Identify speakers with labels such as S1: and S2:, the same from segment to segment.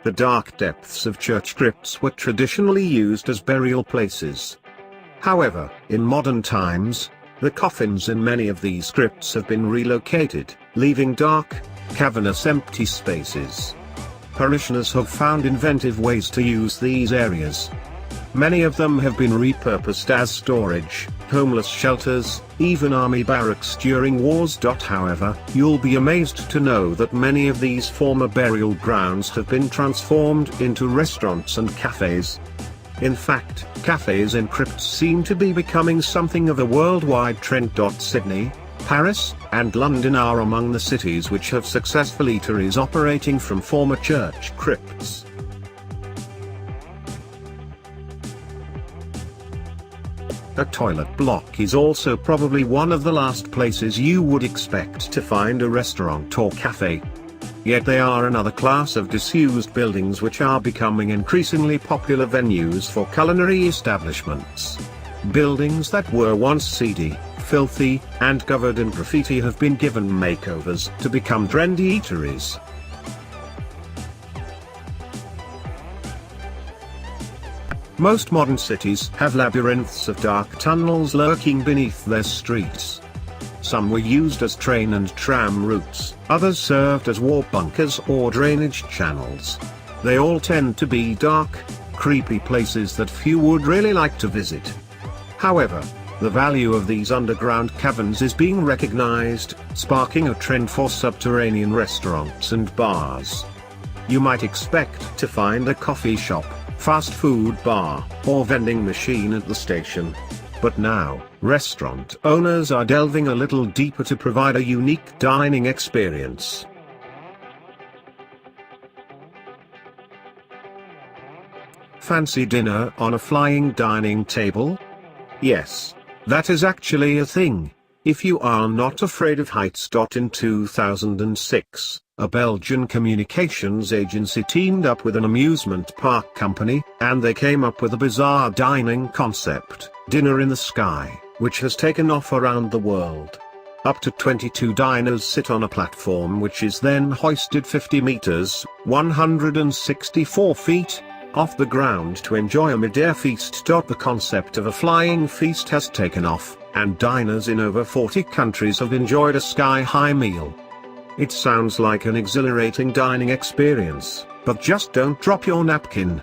S1: The dark depths of church crypts were traditionally used as burial places. However, in modern times, the coffins in many of these crypts have been relocated, leaving dark, cavernous empty spaces. Parishioners have found inventive ways to use these areas. Many of them have been repurposed as storage, homeless shelters, even army barracks during wars. However, you'll be amazed to know that many of these former burial grounds have been transformed into restaurants and cafes. In fact, cafes in crypts seem to be becoming something of a worldwide trend. Sydney, Paris, and London are among the cities which have successful eateries operating from former church crypts. A toilet block is also probably one of the last places you would expect to find a restaurant or cafe. Yet they are another class of disused buildings which are becoming increasingly popular venues for culinary establishments. Buildings that were once seedy, filthy, and covered in graffiti have been given makeovers to become trendy eateries. Most modern cities have labyrinths of dark tunnels lurking beneath their streets. Some were used as train and tram routes, others served as war bunkers or drainage channels. They all tend to be dark, creepy places that few would really like to visit. However, the value of these underground caverns is being recognized, sparking a trend for subterranean restaurants and bars. You might expect to find a coffee shop, fast food bar, or vending machine at the station. But now, restaurant owners are delving a little deeper to provide a unique dining experience. Fancy dinner on a flying dining table? Yes, that is actually a thing, if you are not afraid of heights. In 2006, a Belgian communications agency teamed up with an amusement park company, and they came up with a bizarre dining concept, Dinner in the Sky, which has taken off around the world. Up to 22 diners sit on a platform which is then hoisted 50 meters, 164 feet, off the ground to enjoy a mid-air feast. The concept of a flying feast has taken off, and diners in over 40 countries have enjoyed a sky-high meal. It sounds like an exhilarating dining experience, but just don't drop your napkin.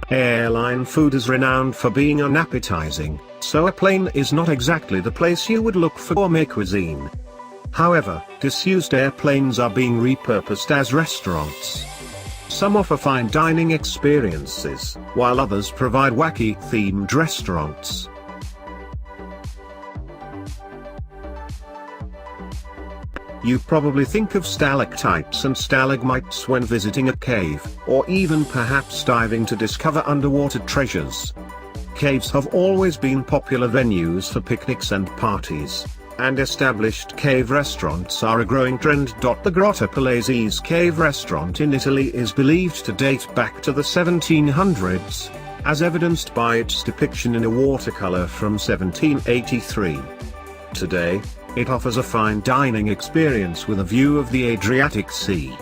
S1: Airline food is renowned for being unappetizing, so a plane is not exactly the place you would look for gourmet cuisine. However, disused airplanes are being repurposed as restaurants. Some offer fine dining experiences, while others provide wacky-themed restaurants. You probably think of stalactites and stalagmites when visiting a cave, or even perhaps diving to discover underwater treasures. Caves have always been popular venues for picnics and parties, and established cave restaurants are a growing trend. The Grotta Palese's cave restaurant in Italy is believed to date back to the 1700s, as evidenced by its depiction in a watercolor from 1783. Today, it offers a fine dining experience with a view of the Adriatic Sea.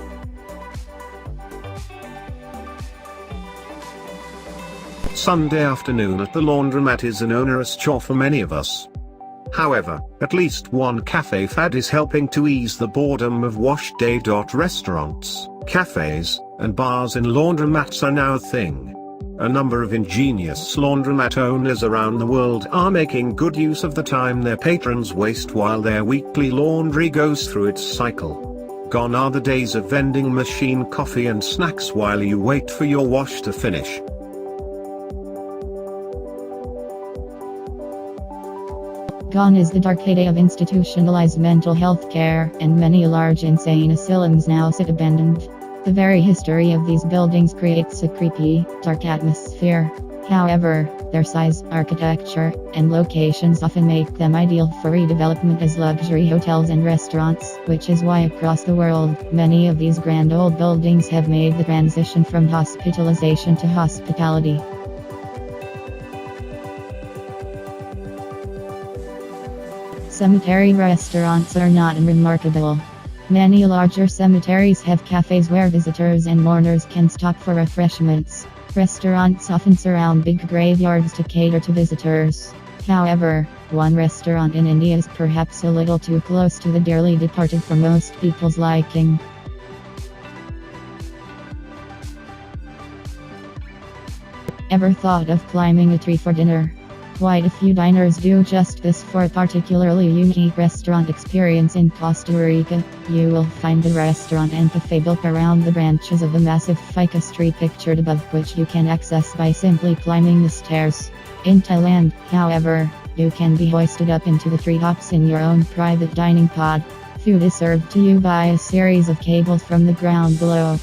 S1: Sunday afternoon at the laundromat is an onerous chore for many of us. However, at least one cafe fad is helping to ease the boredom of wash day. Restaurants, cafes, and bars in laundromats are now a thing. A number of ingenious laundromat owners around the world are making good use of the time their patrons waste while their weekly laundry goes through its cycle. Gone are the days of vending machine coffee and snacks while you wait for your wash to finish.
S2: Gone is the dark heyday of institutionalized mental health care, and many large insane asylums now sit abandoned. The very history of these buildings creates a creepy, dark atmosphere. However, their size, architecture, and locations often make them ideal for redevelopment as luxury hotels and restaurants, which is why across the world, many of these grand old buildings have made the transition from hospitalization to hospitality. Cemetery restaurants are not unremarkable. Many larger cemeteries have cafes where visitors and mourners can stop for refreshments. Restaurants often surround big graveyards to cater to visitors. However, one restaurant in India is perhaps a little too close to the dearly departed for most people's liking. Ever thought of climbing a tree for dinner? Quite a few diners do just this for a particularly unique restaurant experience in Costa Rica. You will find the restaurant and cafe built around the branches of a massive ficus tree pictured above, which you can access by simply climbing the stairs. In Thailand, however, you can be hoisted up into the treetops in your own private dining pod. Food is served to you by a series of cables from the ground below.